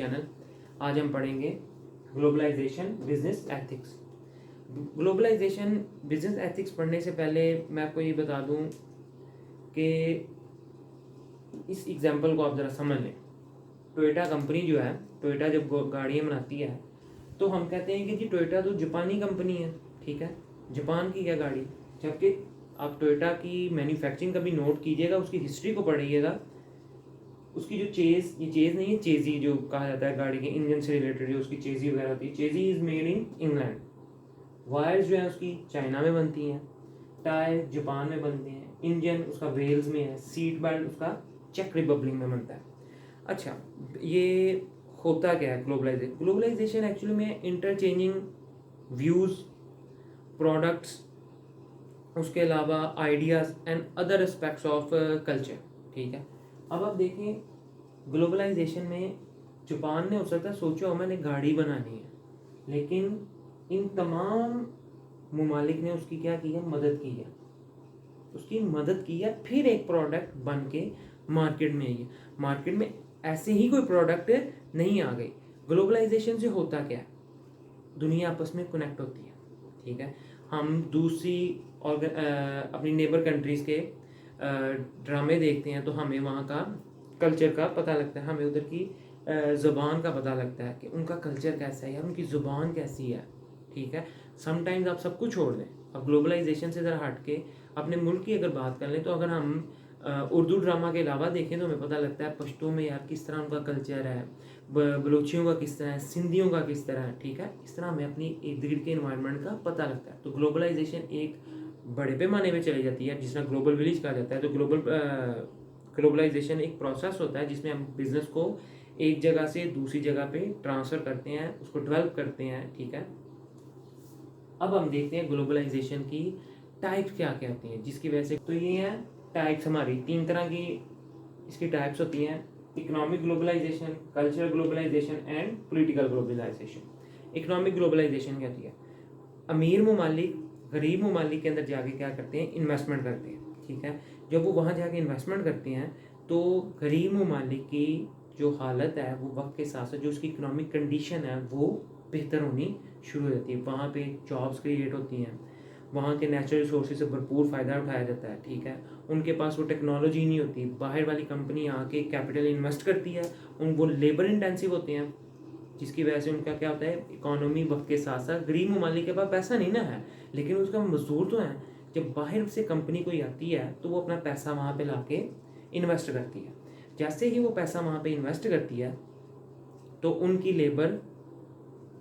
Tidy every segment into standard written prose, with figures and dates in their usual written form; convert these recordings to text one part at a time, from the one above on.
Channel. आज हम पढ़ेंगे globalisation business ethics. Globalisation business ethics पढ़ने से पहले मैं आपको ये बता दूं कि इस एग्जाम्पल को आप ज़रा समझ लें। टोयोटा कंपनी जो है, टोयोटा जब गाड़ियाँ बनाती है तो हम कहते हैं कि जी टोयोटा तो जापानी कंपनी है, ठीक है, जापान की क्या गाड़ी। जबकि आप टोयोटा की मैन्युफैक्चरिंग का भी नोट कीजिएगा, उसकी हिस्ट्री को पढ़िएगा। उसकी जो चेज़, ये चेज़ नहीं है, चेज़ी जो कहा जाता है गाड़ी के इंजन से रिलेटेड, जो उसकी चेज़ी वगैरह होती है, chassis is made in England. Wires जो है उसकी चाइना में बनती हैं, टायर जापान में बनते हैं, इंजन उसका वेल्स में है, सीट बेल्ट उसका चेक रिपब्लिक में बनता है। अच्छा, ये होता क्या है ग्लोबलाइजेशन? ग्लोबलाइजेशन एक्चुअली में इंटरचेंजिंग व्यूज़, प्रोडक्ट्स, उसके अलावा ideas and other aspects of culture, ठीक है। अब आप देखें ग्लोबलाइजेशन में जापान ने हो सकता है सोचा हो मैंने गाड़ी बनानी है, लेकिन इन तमाम मुमालिक ने उसकी क्या की है, मदद की है, उसकी मदद की है, फिर एक प्रोडक्ट बन के मार्केट में आई है। मार्केट में ऐसे ही कोई प्रोडक्ट नहीं आ गई। ग्लोबलाइजेशन से होता क्या है, दुनिया आपस में कनेक्ट होती है, ठीक है। हम दूसरी और अपनी नेबर कंट्रीज़ के ड्रामे देखते हैं तो हमें वहाँ का कल्चर का पता लगता है, हमें उधर की ज़बान का पता लगता है कि उनका कल्चर कैसा है, उनकी ज़ुबान कैसी है, ठीक है। समटाइम्स आप सब कुछ छोड़ दें, अब ग्लोबलाइजेशन से ज़रा हट के अपने मुल्क की अगर बात कर लें तो अगर हम उर्दू ड्रामा के अलावा देखें तो हमें पता लगता है पश्तो में यार किस तरह उनका कल्चर है, बलोचियों का किस तरह है, सिंधियों का किस तरह है, ठीक है। इस तरह हमें अपनी इर्द गिर्द के इन्वायरमेंट का पता लगता है। तो ग्लोबलाइजेशन एक बड़े पैमाने पे चली जाती है, जिसमें ग्लोबल विलेज कहा जाता है। तो ग्लोबलाइजेशन एक प्रोसेस होता है जिसमें हम बिजनेस को एक जगह से दूसरी जगह पे ट्रांसफ़र करते हैं, उसको डेवलप करते हैं, ठीक है। अब हम देखते हैं ग्लोबलाइजेशन की टाइप्स क्या क्या होती हैं, जिसकी वजह से तो ये है टाइप्स, हमारी 3 तरह की इसकी टाइप्स होती हैं: economic globalisation, cultural globalisation and political globalisation. Economic globalisation क्या होती है, अमीर ममालिक गरीब ममालिक के अंदर जाके क्या करते हैं, इन्वेस्टमेंट करते हैं, ठीक है। जब वो वहाँ जाके इन्वेस्टमेंट करते हैं तो गरीब ममालिक की जो हालत है वो वक्त के साथ साथ जो उसकी इकोनॉमिक कंडीशन है वो बेहतर होनी शुरू हो जाती है। वहाँ पे जॉब्स क्रिएट होती हैं, वहाँ के नेचुरल रिसोर्सेज से भरपूर फ़ायदा उठाया जाता है, ठीक है। उनके पास वो टेक्नोलॉजी नहीं होती, बाहर वाली कंपनी आके कैपिटल इन्वेस्ट करती है, वो लेबर इंटेंसिव होते हैं, जिसकी वजह से उनका क्या होता है, इकोनॉमी वक्त के साथ साथ, गरीब ममालिक के पास पैसा नहीं ना है लेकिन उसका मजदूर तो है। जब बाहर से कंपनी कोई आती है तो वो अपना पैसा वहाँ पे लाके इन्वेस्ट करती है। जैसे ही वो पैसा वहाँ पे इन्वेस्ट करती है तो उनकी लेबर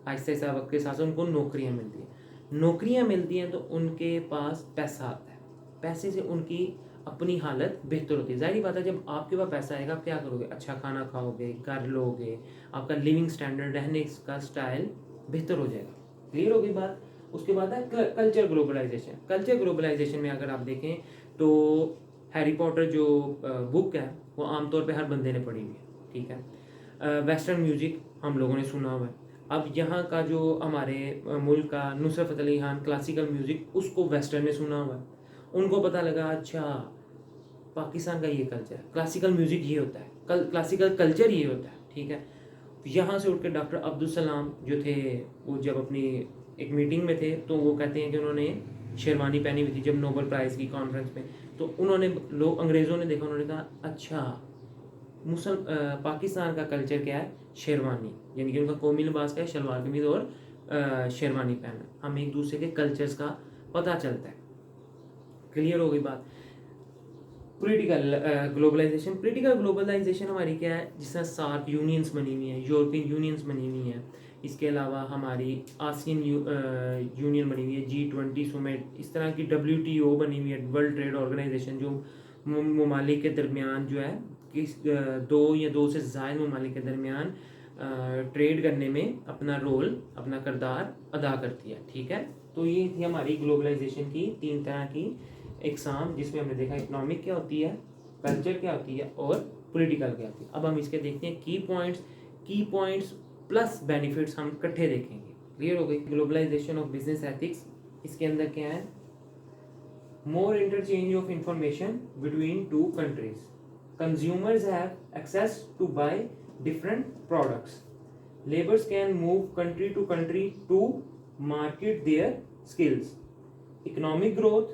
आहिस्ता आहिस्ता वक्त के साथ साथ उनको नौकरियाँ मिलती हैं। नौकरियाँ मिलती हैं तो उनके पास पैसा आता है, पैसे से उनकी अपनी हालत बेहतर होती है। जाहिर बात है, जब आपके पास पैसा आएगा आप क्या करोगे, अच्छा खाना खाओगे, घर लोगे, आपका लिविंग स्टैंडर्ड, रहने का स्टाइल बेहतर हो जाएगा। क्लियर होगी बात। उसके बाद है कल्चर ग्लोबलाइजेशन। कल्चर ग्लोबलाइजेशन में अगर आप देखें तो हैरी पॉटर जो बुक है वो आमतौर पे हर बंदे ने पढ़ी हुई है, ठीक है। वेस्टर्न म्यूजिक हम लोगों ने सुना हुआ है। अब यहाँ का जो हमारे मुल्क का नुसरत फ़तेह अली खान क्लासिकल म्यूज़िक, उसको वेस्टर्न ने सुना हुआ है, उनको पता लगा अच्छा पाकिस्तान का ये कल्चर है, क्लासिकल म्यूज़िक ये होता है, क्लासिकल कल्चर ये होता है, ठीक है। यहाँ से उठ के डॉक्टर अब्दुल सलाम जो थे वो जब अपनी एक मीटिंग में थे तो वो कहते हैं कि उन्होंने शेरवानी पहनी हुई थी जब नोबेल प्राइज़ की कॉन्फ्रेंस में, तो उन्होंने लोग अंग्रेज़ों ने देखा, उन्होंने कहा अच्छा पाकिस्तान का कल्चर क्या है, शेरवानी, यानी कि उनका कौमी लिबास क्या है, शलवार कमीज़ और शेरवानी पहनना। हमें एक दूसरे के कल्चर्स का पता चलता है। क्लियर हो गई बात। Political globalisation. पॉलिटिकल ग्लोबलाइजेशन हमारी क्या है, जिस तरह सार्क यूनियंस बनी हुई हैं, यूरोपियन यूनियंस बनी हुई हैं, इसके अलावा हमारी आसियन यूनियन बनी हुई है, G20 सुमिट, इस तरह की WTO बनी हुई है, वर्ल्ड ट्रेड ऑर्गेनाइजेशन, जो ममालिक के दरमियान जो है किस दो या दो से ज़ायद ममालिक के दरमियान ट्रेड करने में अपना रोल, अपना किरदार अदा करती है, ठीक है। तो ये थी हमारी ग्लोबलाइजेशन की 3 तरह की एग्जाम, जिसमें हमने देखा इकोनॉमिक क्या होती है, कल्चर क्या होती है और पॉलिटिकल क्या होती है। अब हम इसके देखते हैं की पॉइंट्स प्लस बेनिफिट्स हम इकट्ठे देखेंगे। क्लियर हो गई। ग्लोबलाइजेशन ऑफ बिजनेस एथिक्स, इसके अंदर क्या है, more interchange of information between two countries, consumers have access to buy different products, labours can move country to market their skills, economic growth,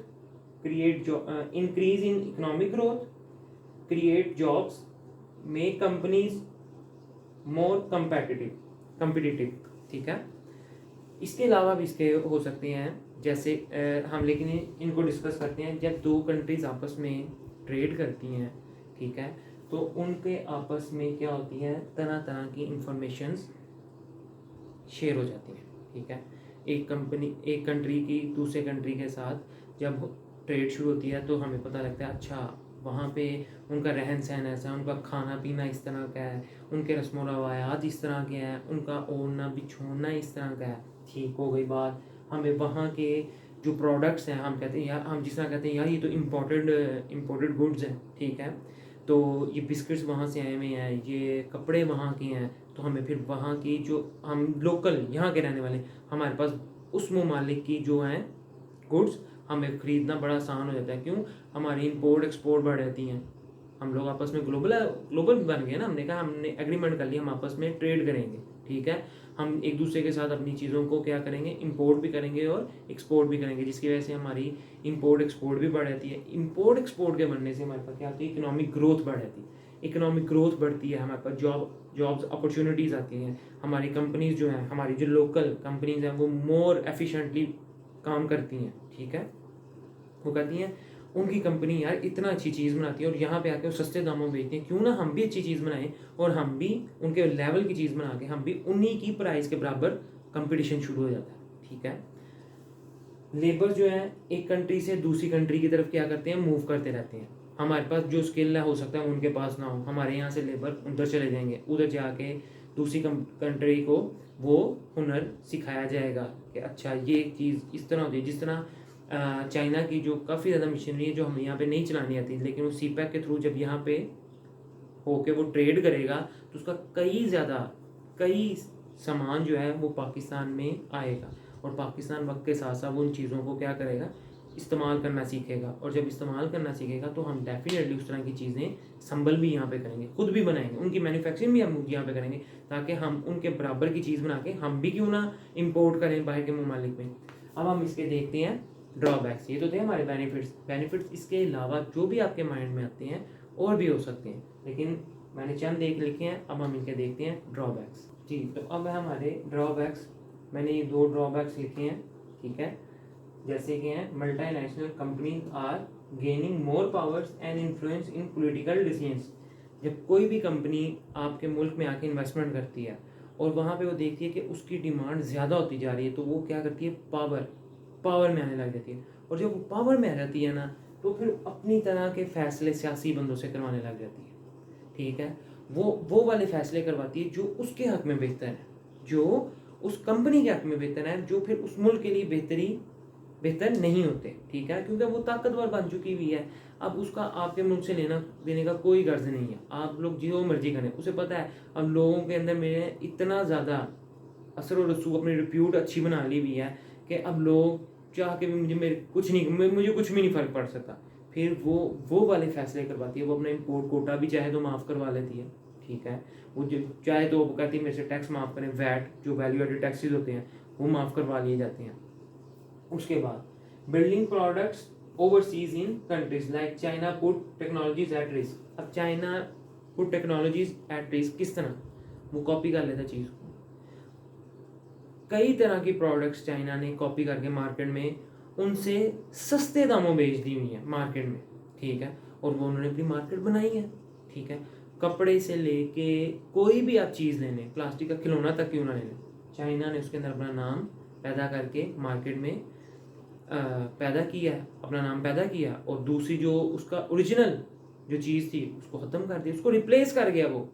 create increase in economic growth, create jobs, make companies more competitive. ठीक है, इसके अलावा भी इसके हो सकते हैं, जैसे हम लेकिन इनको डिस्कस करते हैं। जब दो कंट्रीज आपस में ट्रेड करती हैं, ठीक है, तो उनके आपस में क्या होती है, तरह तरह की इंफॉर्मेशंस शेयर हो जाती हैं। ठीक है, एक कंट्री की दूसरे कंट्री के साथ जब ट्रेड शुरू होती है तो हमें पता लगता है अच्छा वहाँ पे उनका रहन सहन ऐसा है, उनका खाना पीना इस तरह का है, उनके रस्म रवायात इस तरह के हैं, उनका ओढ़ना बिछोना इस तरह का है। ठीक हो गई बात, हमें वहाँ के जो प्रोडक्ट्स हैं, हम कहते हैं यार, हम जिस तरह कहते हैं यार ये तो इम्पोर्टेड गुड्स हैं। ठीक है, तो ये बिस्किट्स वहाँ से आए हुए हैं, ये कपड़े वहाँ के हैं, तो हमें फिर वहाँ की जो हम लोकल यहाँ के रहने वाले, हमारे पास उस ममालिक की जो हैं गुड्स हमें ख़रीदना बड़ा आसान हो जाता है। क्यों? हमारी इंपोर्ट एक्सपोर्ट बढ़ जाती हैं, हम लोग आपस में ग्लोबल बन गए ना। हमने कहा, हमने एग्रीमेंट कर लिया, हम आपस में ट्रेड करेंगे। ठीक है, हम एक दूसरे के साथ अपनी चीज़ों को क्या करेंगे, इंपोर्ट भी करेंगे और एक्सपोर्ट भी करेंगे, जिसकी वजह से हमारी इंपोर्ट एक्सपोर्ट भी बढ़ जाती है। इंपोर्ट एक्सपोर्ट के बनने से हमारे पास क्या होती है, इकोनॉमिक ग्रोथ बढ़ जाती है। इकोनॉमिक ग्रोथ बढ़ती है, हमारे पास जॉब्स अपॉर्चुनिटीज़ आती हैं, हमारी कंपनीज जो हैं, हमारी जो लोकल कंपनीज हैं वो मोर एफिशिएंटली काम करती हैं। ठीक है, वो कहती हैं उनकी कंपनी यार इतना अच्छी चीज़ बनाती है और यहाँ पे आके वो सस्ते दामों में बेचती है, क्यों ना हम भी अच्छी चीज़ बनाएं और हम भी उनके लेवल की चीज़ बना के हम भी उन्हीं की प्राइस के बराबर कंपटीशन शुरू हो जाता है। ठीक है, लेबर जो है एक कंट्री से दूसरी कंट्री की तरफ क्या करते हैं, मूव करते रहते हैं। हमारे पास जो स्किल है हो सकता है उनके पास ना हो, हमारे यहाँ से लेबर उधर चले जाएंगे, उधर जाके दूसरी कंट्री को वो हुनर सिखाया जाएगा कि अच्छा ये चीज़ इस तरह होती है। जिस तरह चाइना की जो काफ़ी ज़्यादा मशीनरी है जो हमें यहाँ पे नहीं चलानी आती, लेकिन वो सीपैक के थ्रू जब यहाँ पे होके वो ट्रेड करेगा तो उसका कई सामान जो है वो पाकिस्तान में आएगा और पाकिस्तान वक्त के साथ साथ वो उन चीज़ों को क्या करेगा, इस्तेमाल करना सीखेगा। और जब इस्तेमाल करना सीखेगा तो हम डेफिनेटली उस तरह की चीज़ें संभल भी यहाँ पे करेंगे, खुद भी बनाएंगे, उनकी मैन्युफैक्चरिंग भी हम यहाँ पे करेंगे, ताकि हम उनके बराबर की चीज़ बना के हम भी क्यों ना इम्पोर्ट करें बाहर के ममालिक में। अब हम इसके देखते हैं ड्रॉबैक्स। ये तो थे हमारे बेनिफिट्स। इसके अलावा जो भी आपके माइंड में आते हैं और भी हो सकते हैं, लेकिन मैंने चंद देख लिखे हैं, अब हम इनके देखते हैं ड्रॉबैक्स। जी, तो अब हमारे ड्रॉबैक्स, मैंने ये 2 ड्रॉबैक्स लिखे हैं। ठीक है, जैसे कि हैं multinational companies are gaining more powers and influence in political decisions. जब कोई भी कंपनी आपके मुल्क में आके इन्वेस्टमेंट करती है और वहाँ पे वो देखती है कि उसकी डिमांड ज़्यादा होती जा रही है, तो वो क्या करती है, पावर में आने लग जाती है। और जब वो पावर में आ जाती है ना, तो फिर अपनी तरह के फैसले सियासी बंदों से करवाने लग जाती है। ठीक है, वो वाले फैसले करवाती है जो उसके हक में बेहतर है, जो उस कंपनी के हक में बेहतर है, जो फिर उस मुल्क के लिए बेहतर नहीं होते। ठीक है, क्योंकि वो ताकतवर बन चुकी हुई है, अब उसका आपके मुल्क से लेना देने का कोई गर्ज नहीं है। आप लोग जो मर्जी करें, उसे पता है अब लोगों के अंदर मेरे इतना ज़्यादा असर और रसूख, अपनी रिप्यूट अच्छी बना ली हुई है कि अब लोग चाह के भी मुझे कुछ भी नहीं फ़र्क पड़ सकता। फिर वो वाले फैसले करवाती है, वो अपना इम्पोर्ट कोटा भी चाहे तो माफ़ करवा लेती है। ठीक है, वो जो चाहे तो वो कहती है मेरे से टैक्स माफ़ करें, वैट जो वैल्यू एडेड टैक्सेस होते हैं वो माफ़ करवा लिए जाते हैं। उसके बाद building products overseas in countries like China put technologies at risk. अब China put technologies at risk किस तरह, वो कॉपी कर लेता चीज़ को। कई तरह की प्रोडक्ट्स चाइना ने कॉपी करके मार्केट में उनसे सस्ते दामों बेच दी हुई है मार्केट में। ठीक है, और वो उन्होंने अपनी मार्केट बनाई है। ठीक है, कपड़े से लेके कोई भी आप चीज़ ले लें, प्लास्टिक का खिलौना तक क्यों ना ले लें, चाइना ने उसके अंदर अपना नाम पैदा करके मार्केट में अपना नाम पैदा किया, और दूसरी जो उसका ओरिजिनल जो चीज़ थी उसको ख़त्म कर दिया, उसको रिप्लेस कर गया वो।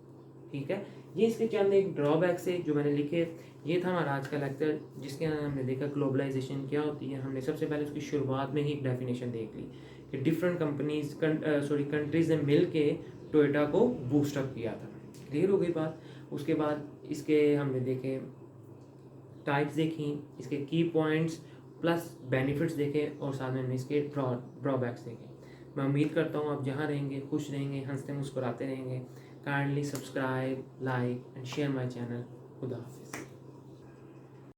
ठीक है, ये इसके चंद एक ड्रॉबैक से जो मैंने लिखे। ये था हमारा आज का लेक्चर, जिसके अंदर हमने देखा ग्लोबलाइजेशन क्या होती है। हमने सबसे पहले उसकी शुरुआत में ही एक डेफिनेशन देख ली कि डिफरेंट कंट्रीज ने मिल के टोयोटा को बूस्टअप किया था। क्लियर हो गई बात। उसके बाद इसके हमने देखे टाइप्स देखी, इसके की पॉइंट्स प्लस बेनिफिट्स देखे, और साथ में हमने इसके ड्रॉबैक्स देखे। मैं उम्मीद करता हूँ आप जहाँ रहेंगे खुश रहेंगे, हंसते मुस्कुराते रहेंगे। Kindly subscribe, like and share my channel. खुदा हाफिज़।